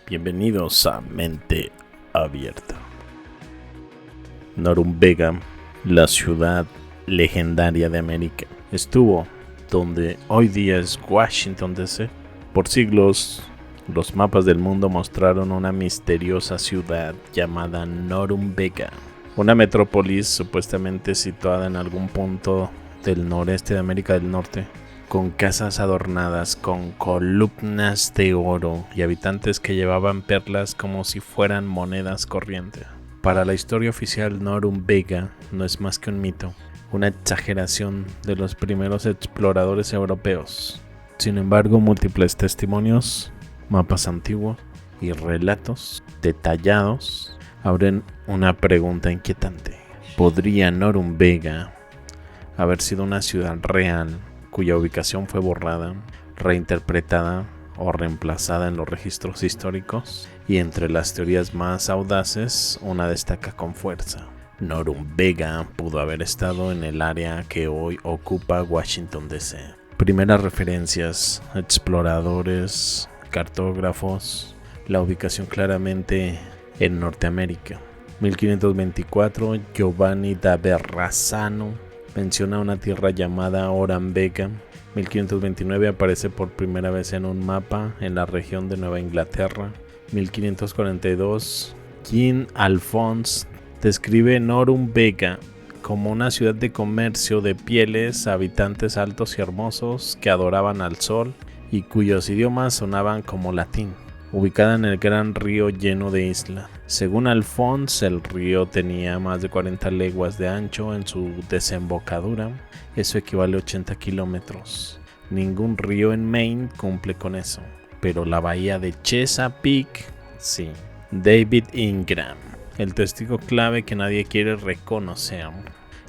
Bienvenidos a Mente Abierta. Norumbega, la ciudad legendaria de América, estuvo donde hoy día es Washington DC. Por siglos, los mapas del mundo mostraron una misteriosa ciudad llamada Norumbega, una metrópolis supuestamente situada en algún punto del noreste de América del Norte, con casas adornadas con columnas de oro y habitantes que llevaban perlas como si fueran monedas corrientes. Para la historia oficial, Norumbega no es más que un mito, una exageración de los primeros exploradores europeos. Sin embargo, múltiples testimonios, mapas antiguos y relatos detallados abren una pregunta inquietante. ¿Podría Norumbega haber sido una ciudad real cuya ubicación fue borrada, reinterpretada o reemplazada en los registros históricos? Y entre las teorías más audaces, una destaca con fuerza. Norumbega pudo haber estado en el área que hoy ocupa Washington DC. Primeras referencias, exploradores, cartógrafos, la ubicación claramente en Norteamérica. 1524, Giovanni da Verrazzano menciona una tierra llamada Orambega. 1529 aparece por primera vez en un mapa en la región de Nueva Inglaterra. 1542, King Alphonse describe Norumbega como una ciudad de comercio de pieles, habitantes altos y hermosos que adoraban al sol y cuyos idiomas sonaban como latín, ubicada en el gran río lleno de isla. Según Alphonse, el río tenía más de 40 leguas de ancho en su desembocadura. Eso equivale a 80 kilómetros. Ningún río en Maine cumple con eso, pero la bahía de Chesapeake, sí. David Ingram, el testigo clave que nadie quiere reconocer.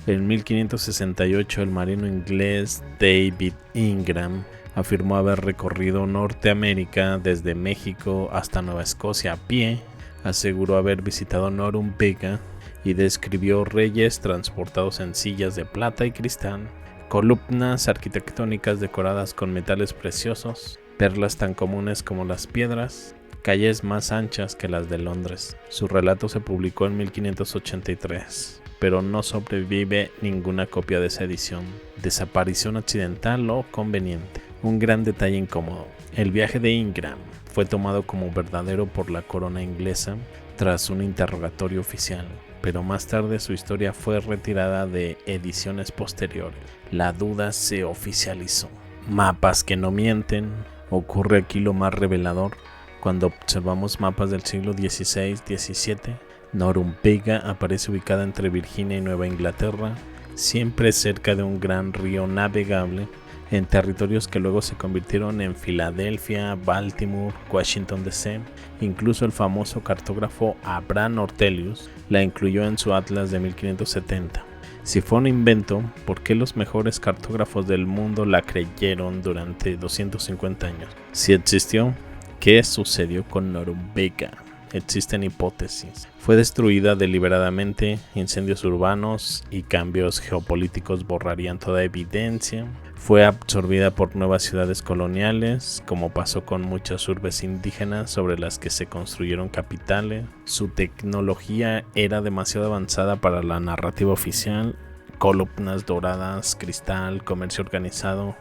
En 1568, el marino inglés David Ingram afirmó haber recorrido Norteamérica desde México hasta Nueva Escocia a pie. Aseguró haber visitado Norumbega y describió reyes transportados en sillas de plata y cristal, columnas arquitectónicas decoradas con metales preciosos, perlas tan comunes como las piedras, calles más anchas que las de Londres. Su relato se publicó en 1583, pero no sobrevive ninguna copia de esa edición. Desaparición accidental o conveniente. Un gran detalle incómodo. El viaje de Ingram fue tomado como verdadero por la corona inglesa tras un interrogatorio oficial, pero más tarde su historia fue retirada de ediciones posteriores. La duda se oficializó. Mapas que no mienten. Ocurre aquí lo más revelador. Cuando observamos mapas del siglo XVI-XVII, Norumbega aparece ubicada entre Virginia y Nueva Inglaterra, siempre cerca de un gran río navegable, en territorios que luego se convirtieron en Filadelfia, Baltimore, Washington DC. Incluso el famoso cartógrafo Abraham Ortelius la incluyó en su atlas de 1570. Si fue un invento, ¿por qué los mejores cartógrafos del mundo la creyeron durante 250 años? Si existió, ¿qué sucedió con Norumbega? Existen hipótesis. Fue destruida deliberadamente, incendios urbanos y cambios geopolíticos borrarían toda evidencia. Fue absorbida por nuevas ciudades coloniales, como pasó con muchas urbes indígenas sobre las que se construyeron capitales. Su tecnología era demasiado avanzada para la narrativa oficial. Columnas doradas, cristal, comercio organizado,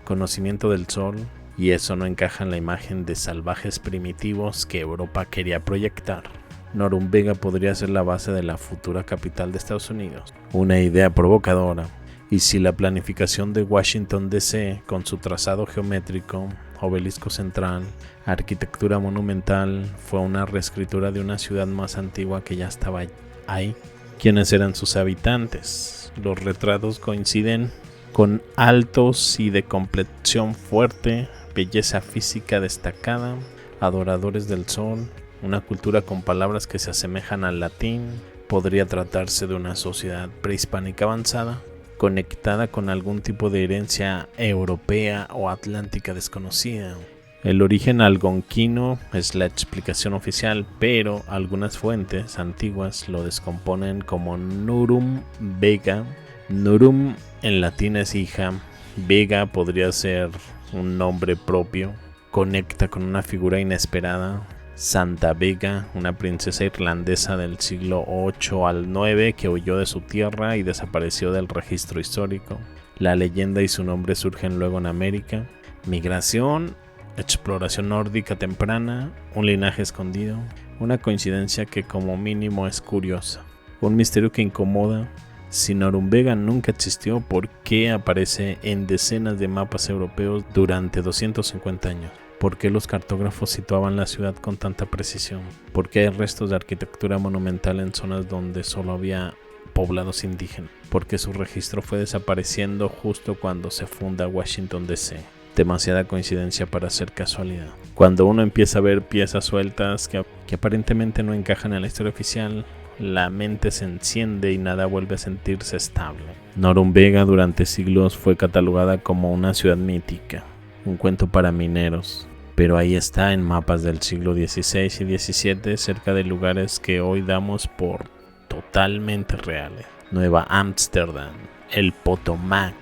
conocimiento del sol. Y eso no encaja en la imagen de salvajes primitivos que Europa quería proyectar. Norumbega podría ser la base de la futura capital de Estados Unidos. Una idea provocadora. Y si la planificación de Washington DC, con su trazado geométrico, obelisco central, arquitectura monumental, fue una reescritura de una ciudad más antigua que ya estaba ahí, ¿quiénes eran sus habitantes? Los retratos coinciden con altos y de complexión fuerte, belleza física destacada, adoradores del sol, una cultura con palabras que se asemejan al latín. Podría tratarse de una sociedad prehispánica avanzada, conectada con algún tipo de herencia europea o atlántica desconocida. El origen algonquino es la explicación oficial, pero algunas fuentes antiguas lo descomponen como Norumbega. Norum en latín es hija, Vega podría ser un nombre propio, conecta con una figura inesperada, Santa Vega, una princesa irlandesa del siglo VIII al IX que huyó de su tierra y desapareció del registro histórico. La leyenda y su nombre surgen luego en América. Migración, exploración nórdica temprana, un linaje escondido, una coincidencia que como mínimo es curiosa, un misterio que incomoda. Si Norumbega nunca existió, ¿por qué aparece en decenas de mapas europeos durante 250 años? ¿Por qué los cartógrafos situaban la ciudad con tanta precisión? ¿Por qué hay restos de arquitectura monumental en zonas donde solo había poblados indígenas? ¿Por qué su registro fue desapareciendo justo cuando se funda Washington DC? Demasiada coincidencia para ser casualidad. Cuando uno empieza a ver piezas sueltas que aparentemente no encajan en la historia oficial, la mente se enciende y nada vuelve a sentirse estable. Norumbega durante siglos fue catalogada como una ciudad mítica, un cuento para mineros, pero ahí está en mapas del siglo XVI y XVII, cerca de lugares que hoy damos por totalmente reales. Nueva Ámsterdam, el Potomac,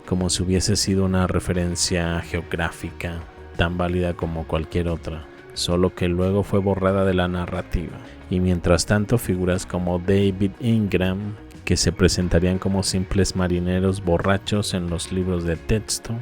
como si hubiese sido una referencia geográfica tan válida como cualquier otra, solo que luego fue borrada de la narrativa. Y mientras tanto, figuras como David Ingram, que se presentarían como simples marineros borrachos en los libros de texto,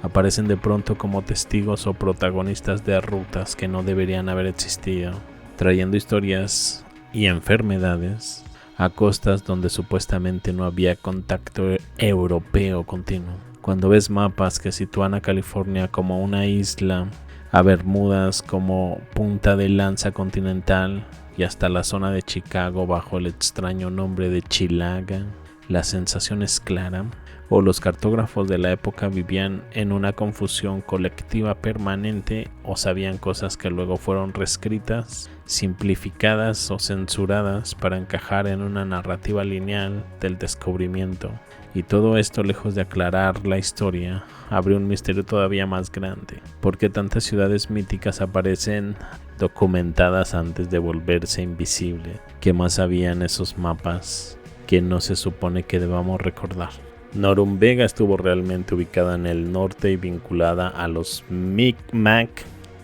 aparecen de pronto como testigos o protagonistas de rutas que no deberían haber existido, trayendo historias y enfermedades a costas donde supuestamente no había contacto europeo continuo. Cuando ves mapas que sitúan a California como una isla, a Bermudas como punta de lanza continental y hasta la zona de Chicago bajo el extraño nombre de Chilaga, la sensación es clara. O los cartógrafos de la época vivían en una confusión colectiva permanente o sabían cosas que luego fueron reescritas, simplificadas o censuradas para encajar en una narrativa lineal del descubrimiento. Y todo esto, lejos de aclarar la historia, abre un misterio todavía más grande. ¿Por qué tantas ciudades míticas aparecen documentadas antes de volverse invisibles? ¿Qué más había en esos mapas que no se supone que debamos recordar? Norumbega estuvo realmente ubicada en el norte y vinculada a los Mi'kmaq,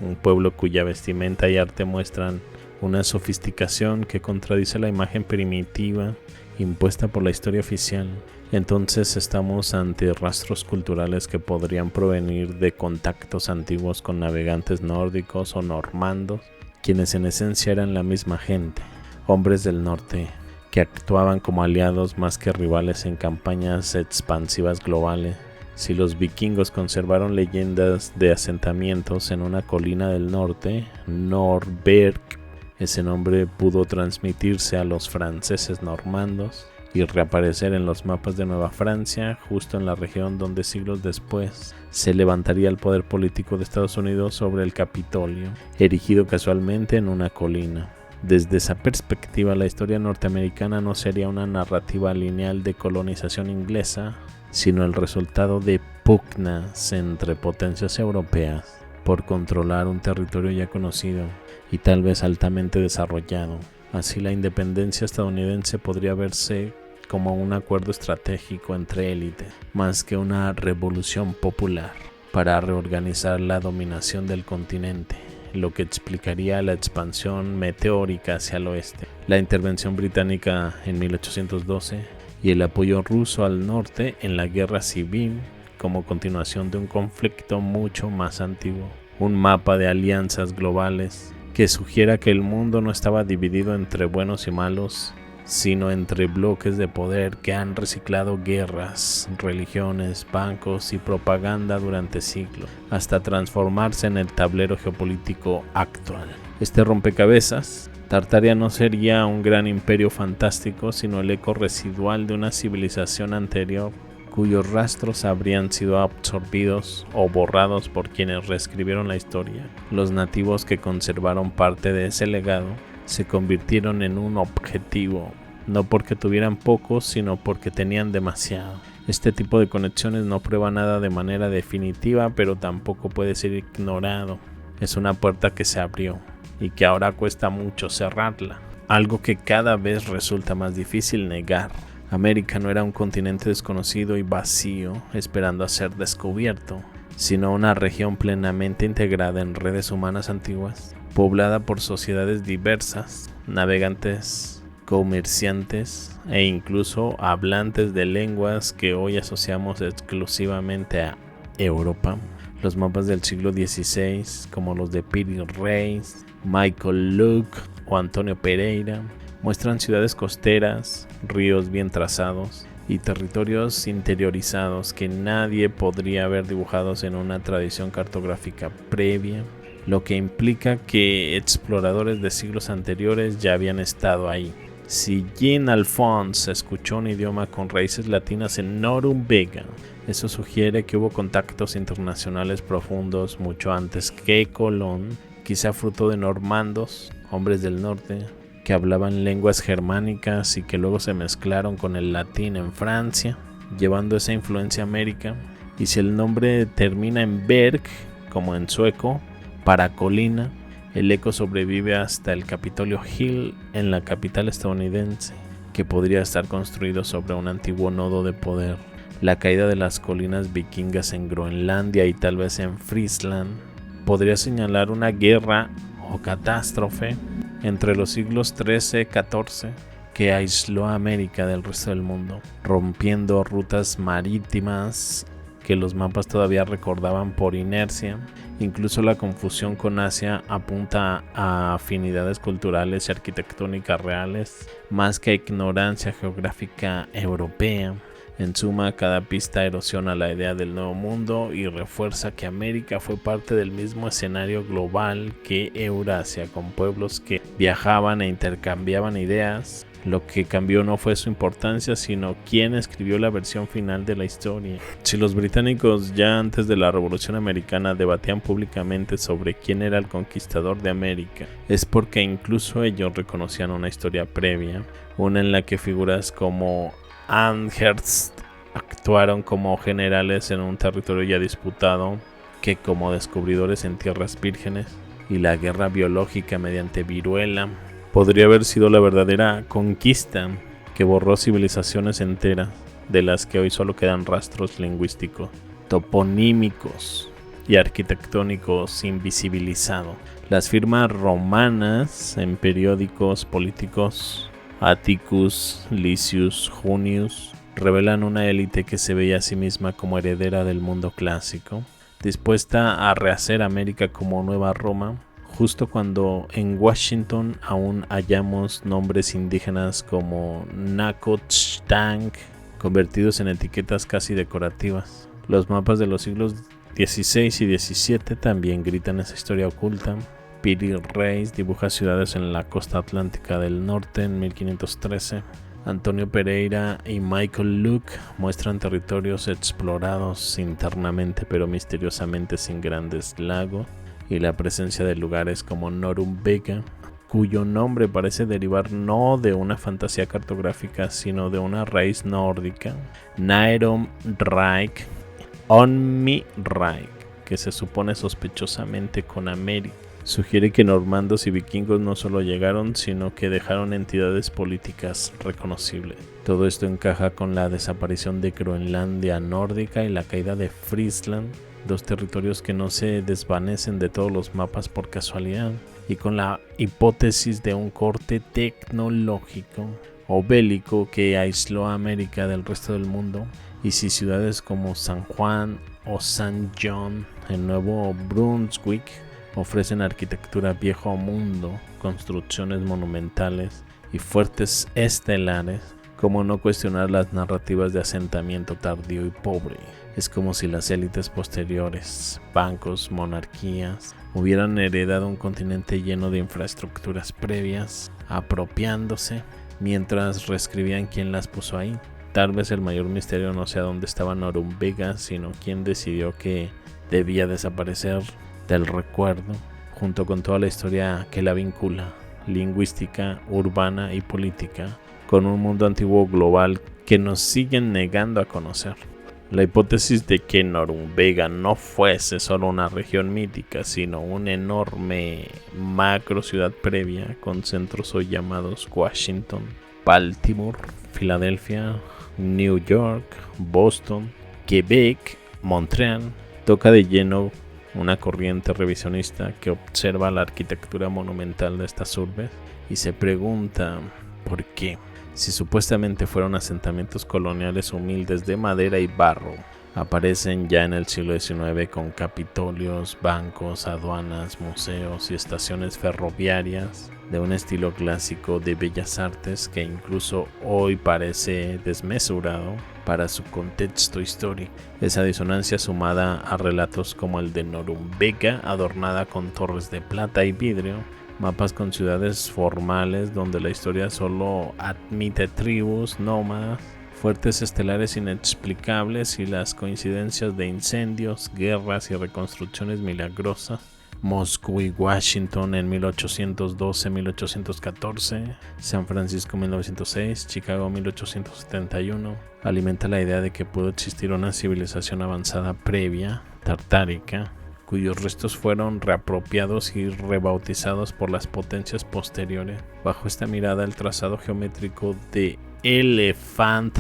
un pueblo cuya vestimenta y arte muestran una sofisticación que contradice la imagen primitiva impuesta por la historia oficial. Entonces estamos ante rastros culturales que podrían provenir de contactos antiguos con navegantes nórdicos o normandos, quienes en esencia eran la misma gente, hombres del norte, que actuaban como aliados más que rivales en campañas expansivas globales. Si los vikingos conservaron leyendas de asentamientos en una colina del norte, Norberg, ese nombre pudo transmitirse a los franceses normandos y reaparecer en los mapas de Nueva Francia, justo en la región donde siglos después se levantaría el poder político de Estados Unidos sobre el Capitolio, erigido casualmente en una colina. Desde esa perspectiva, la historia norteamericana no sería una narrativa lineal de colonización inglesa, sino el resultado de pugnas entre potencias europeas por controlar un territorio ya conocido y tal vez altamente desarrollado. Así, la independencia estadounidense podría verse como un acuerdo estratégico entre élites, más que una revolución popular para reorganizar la dominación del continente, lo que explicaría la expansión meteórica hacia el oeste, la intervención británica en 1812 y el apoyo ruso al norte en la guerra civil como continuación de un conflicto mucho más antiguo. Un mapa de alianzas globales que sugiera que el mundo no estaba dividido entre buenos y malos, sino entre bloques de poder que han reciclado guerras, religiones, bancos y propaganda durante siglos, hasta transformarse en el tablero geopolítico actual. Este rompecabezas, Tartaria no sería un gran imperio fantástico, sino el eco residual de una civilización anterior, cuyos rastros habrían sido absorbidos o borrados por quienes reescribieron la historia. Los nativos que conservaron parte de ese legado se convirtieron en un objetivo, no porque tuvieran poco, sino porque tenían demasiado. Este tipo de conexiones no prueba nada de manera definitiva, pero tampoco puede ser ignorado. Es una puerta que se abrió y que ahora cuesta mucho cerrarla, algo que cada vez resulta más difícil negar. América no era un continente desconocido y vacío, esperando a ser descubierto. sino una región plenamente integrada en redes humanas antiguas, poblada por sociedades diversas, navegantes, comerciantes e incluso hablantes de lenguas que hoy asociamos exclusivamente a Europa. Los mapas del siglo XVI, como los de Peter Reis, Michael Luke o Antonio Pereira, muestran ciudades costeras, ríos bien trazados y territorios interiorizados que nadie podría haber dibujado en una tradición cartográfica previa, lo que implica que exploradores de siglos anteriores ya habían estado ahí. Si Jean-Alphonse escuchó un idioma con raíces latinas en Norumbega, eso sugiere que hubo contactos internacionales profundos mucho antes que Colón, quizá fruto de normandos, hombres del norte, que hablaban lenguas germánicas y que luego se mezclaron con el latín en Francia, llevando esa influencia a América. Y si el nombre termina en berg, como en sueco, para colina, el eco sobrevive hasta el Capitolio Hill en la capital estadounidense, que podría estar construido sobre un antiguo nodo de poder. La caída de las colinas vikingas en Groenlandia y tal vez en Friesland podría señalar una guerra o catástrofe entre los siglos XIII y XIV que aisló a América del resto del mundo, rompiendo rutas marítimas que los mapas todavía recordaban por inercia. Incluso la confusión con Asia apunta a afinidades culturales y arquitectónicas reales, más que a ignorancia geográfica europea. En suma, cada pista erosiona la idea del nuevo mundo y refuerza que América fue parte del mismo escenario global que Eurasia, con pueblos que viajaban e intercambiaban ideas. Lo que cambió no fue su importancia, sino quién escribió la versión final de la historia. Si los británicos ya antes de la Revolución Americana debatían públicamente sobre quién era el conquistador de América, es porque incluso ellos reconocían una historia previa, una en la que figuras como Amherst actuaron como generales en un territorio ya disputado, que como descubridores en tierras vírgenes, y la guerra biológica mediante viruela podría haber sido la verdadera conquista que borró civilizaciones enteras, de las que hoy solo quedan rastros lingüísticos, toponímicos y arquitectónicos invisibilizados. Las firmas romanas en periódicos políticos, Atticus, Lysius, Junius, revelan una élite que se veía a sí misma como heredera del mundo clásico, dispuesta a rehacer América como Nueva Roma, justo cuando en Washington aún hallamos nombres indígenas como Nacotchtank, convertidos en etiquetas casi decorativas. Los mapas de los siglos XVI y XVII también gritan esa historia oculta. Peter Reis dibuja ciudades en la costa atlántica del norte en 1513. Antonio Pereira y Michael Luke muestran territorios explorados internamente pero misteriosamente sin grandes lagos, y la presencia de lugares como Norumbega, cuyo nombre parece derivar no de una fantasía cartográfica sino de una raíz nórdica, Naerom Reich, Onmi Reich, que se supone sospechosamente con América. Sugiere que normandos y vikingos no solo llegaron, sino que dejaron entidades políticas reconocibles. Todo esto encaja con la desaparición de Groenlandia nórdica y la caída de Friesland, dos territorios que no se desvanecen de todos los mapas por casualidad, y con la hipótesis de un corte tecnológico o bélico que aisló a América del resto del mundo. Y si ciudades como San Juan o San John en Nuevo Brunswick ofrecen arquitectura viejo mundo, construcciones monumentales y fuertes estelares, ¿cómo no cuestionar las narrativas de asentamiento tardío y pobre? Es como si las élites posteriores, bancos, monarquías, hubieran heredado un continente lleno de infraestructuras previas, apropiándose, mientras reescribían quién las puso ahí. Tal vez el mayor misterio no sea dónde estaba Norumbega, sino quién decidió que debía desaparecer del recuerdo, junto con toda la historia que la vincula, lingüística, urbana y política, con un mundo antiguo global que nos siguen negando a conocer. La hipótesis de que Norumbega no fuese solo una región mítica, sino una enorme macro ciudad previa, con centros hoy llamados Washington, Baltimore, Filadelfia, New York, Boston, Quebec, Montreal toca de lleno una corriente revisionista que observa la arquitectura monumental de estas urbes y se pregunta por qué, si supuestamente fueron asentamientos coloniales humildes de madera y barro, aparecen ya en el siglo XIX con capitolios, bancos, aduanas, museos y estaciones ferroviarias de un estilo clásico de bellas artes que incluso hoy parece desmesurado para su contexto histórico. Esa disonancia, sumada a relatos como el de Norumbega, adornada con torres de plata y vidrio, mapas con ciudades formales donde la historia solo admite tribus nómadas, fuertes estelares inexplicables y las coincidencias de incendios, guerras y reconstrucciones milagrosas. Moscú y Washington en 1812-1814, San Francisco 1906, Chicago 1871, alimenta la idea de que pudo existir una civilización avanzada previa, tartárica, cuyos restos fueron reapropiados y rebautizados por las potencias posteriores. Bajo esta mirada, el trazado geométrico de Elephant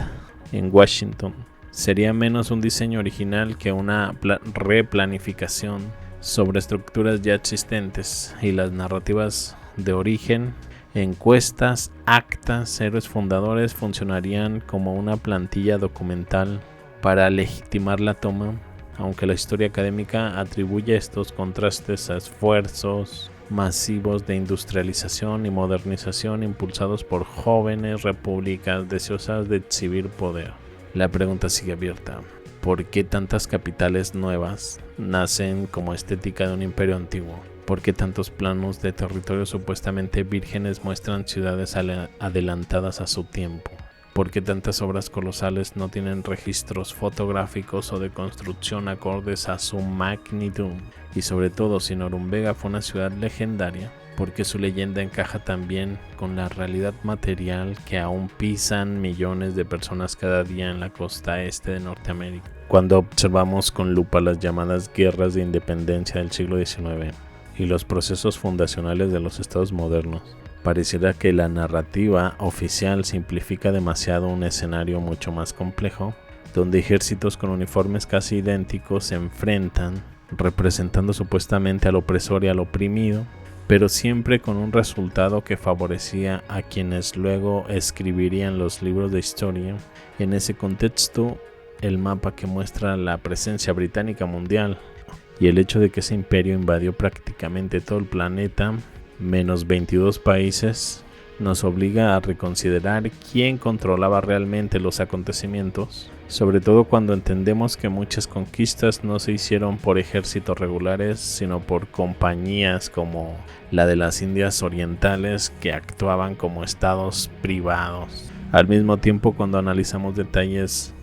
en Washington sería menos un diseño original que una replanificación sobre estructuras ya existentes, y las narrativas de origen, encuestas, actas, héroes fundadores funcionarían como una plantilla documental para legitimar la toma, aunque la historia académica atribuye estos contrastes a esfuerzos masivos de industrialización y modernización impulsados por jóvenes repúblicas deseosas de exhibir poder. La pregunta sigue abierta. ¿Por qué tantas capitales nuevas nacen como estética de un imperio antiguo? ¿Por qué tantos planos de territorios supuestamente vírgenes muestran ciudades adelantadas a su tiempo? ¿Por qué tantas obras colosales no tienen registros fotográficos o de construcción acordes a su magnitud? Y sobre todo, si Norumbega fue una ciudad legendaria, ¿por qué su leyenda encaja tan bien con la realidad material que aún pisan millones de personas cada día en la costa este de Norteamérica? Cuando observamos con lupa las llamadas guerras de independencia del siglo XIX y los procesos fundacionales de los estados modernos, pareciera que la narrativa oficial simplifica demasiado un escenario mucho más complejo, donde ejércitos con uniformes casi idénticos se enfrentan, representando supuestamente al opresor y al oprimido, pero siempre con un resultado que favorecía a quienes luego escribirían los libros de historia. En ese contexto, el mapa que muestra la presencia británica mundial y el hecho de que ese imperio invadió prácticamente todo el planeta, menos 22 países, nos obliga a reconsiderar quién controlaba realmente los acontecimientos, sobre todo cuando entendemos que muchas conquistas no se hicieron por ejércitos regulares, sino por compañías como la de las Indias Orientales, que actuaban como estados privados. Al mismo tiempo, cuando analizamos detalles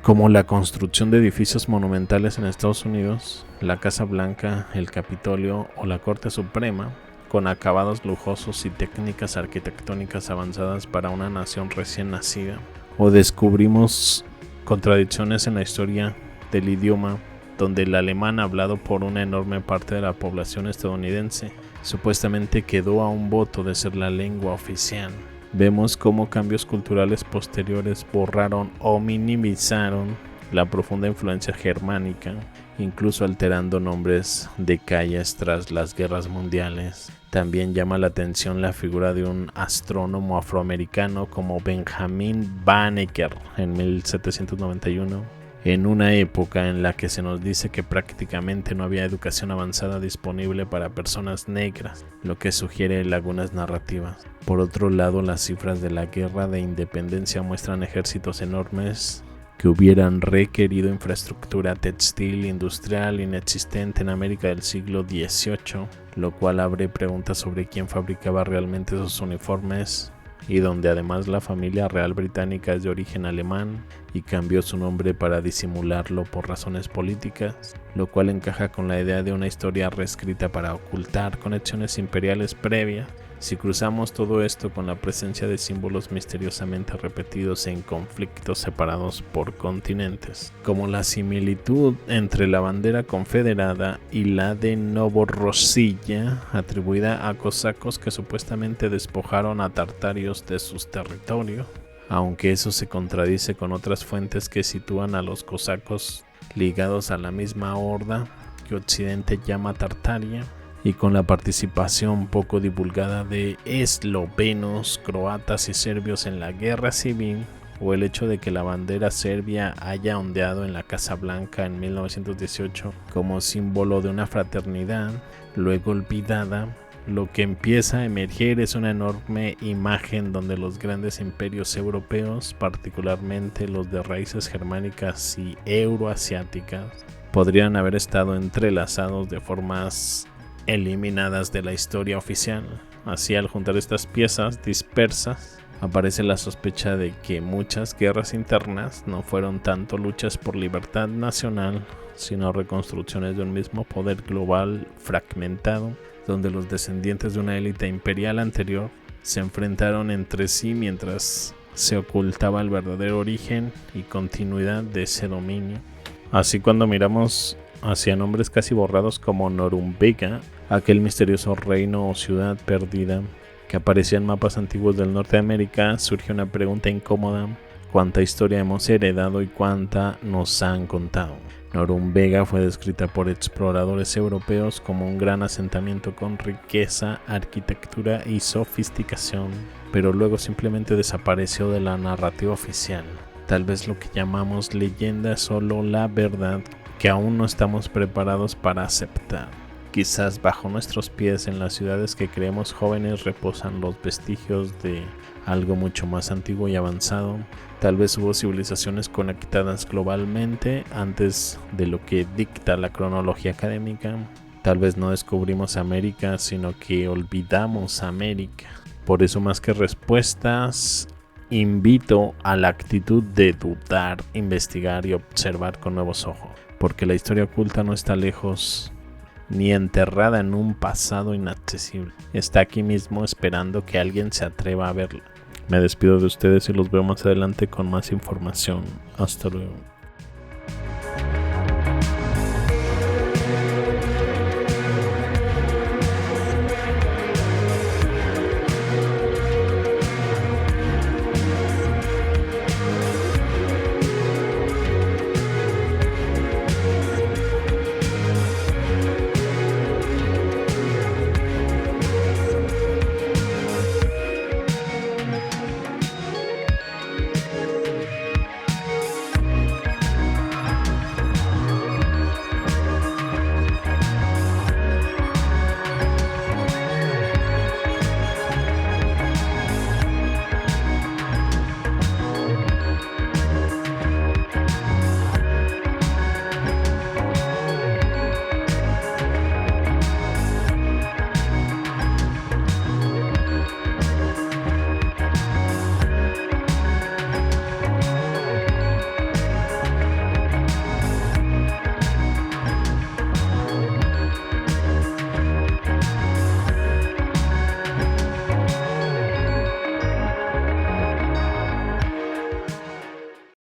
como la construcción de edificios monumentales en Estados Unidos, la Casa Blanca, el Capitolio o la Corte Suprema, con acabados lujosos y técnicas arquitectónicas avanzadas para una nación recién nacida, o descubrimos contradicciones en la historia del idioma, donde el alemán, hablado por una enorme parte de la población estadounidense, supuestamente quedó a un voto de ser la lengua oficial. Vemos cómo cambios culturales posteriores borraron o minimizaron la profunda influencia germánica, incluso alterando nombres de calles tras las guerras mundiales. También llama la atención la figura de un astrónomo afroamericano como Benjamin Banneker en 1791, en una época en la que se nos dice que prácticamente no había educación avanzada disponible para personas negras, lo que sugiere lagunas narrativas. Por otro lado, las cifras de la guerra de independencia muestran ejércitos enormes que hubieran requerido infraestructura textil industrial inexistente en América del siglo XVIII, lo cual abre preguntas sobre quién fabricaba realmente esos uniformes, y donde además la familia real británica es de origen alemán y cambió su nombre para disimularlo por razones políticas, lo cual encaja con la idea de una historia reescrita para ocultar conexiones imperiales previas. Si cruzamos todo esto con la presencia de símbolos misteriosamente repetidos en conflictos separados por continentes, como la similitud entre la bandera confederada y la de Novorossiya, atribuida a cosacos que supuestamente despojaron a tartarios de sus territorios, aunque eso se contradice con otras fuentes que sitúan a los cosacos ligados a la misma horda que Occidente llama Tartaria, y con la participación poco divulgada de eslovenos, croatas y serbios en la guerra civil, o el hecho de que la bandera serbia haya ondeado en la Casa Blanca en 1918 como símbolo de una fraternidad luego olvidada, lo que empieza a emerger es una enorme imagen donde los grandes imperios europeos, particularmente los de raíces germánicas y euroasiáticas, podrían haber estado entrelazados de formas eliminadas de la historia oficial. Así, al juntar estas piezas dispersas, aparece la sospecha de que muchas guerras internas no fueron tanto luchas por libertad nacional, sino reconstrucciones de un mismo poder global fragmentado, donde los descendientes de una élite imperial anterior se enfrentaron entre sí mientras se ocultaba el verdadero origen y continuidad de ese dominio. Así, cuando miramos hacia nombres casi borrados como Norumbega, aquel misterioso reino o ciudad perdida que aparecía en mapas antiguos del norte de América, surge una pregunta incómoda: ¿cuánta historia hemos heredado y cuánta nos han contado? Norumbega fue descrita por exploradores europeos como un gran asentamiento con riqueza, arquitectura y sofisticación, pero luego simplemente desapareció de la narrativa oficial. Tal vez lo que llamamos leyenda es solo la verdad que aún no estamos preparados para aceptar. Quizás bajo nuestros pies, en las ciudades que creemos jóvenes, reposan los vestigios de algo mucho más antiguo y avanzado. Tal vez hubo civilizaciones conectadas globalmente antes de lo que dicta la cronología académica. Tal vez no descubrimos América, sino que olvidamos América. Por eso, más que respuestas, invito a la actitud de dudar, investigar y observar con nuevos ojos, porque la historia oculta no está lejos ni enterrada en un pasado inaccesible. Está aquí mismo, esperando que alguien se atreva a verla. Me despido de ustedes y los veo más adelante con más información. Hasta luego.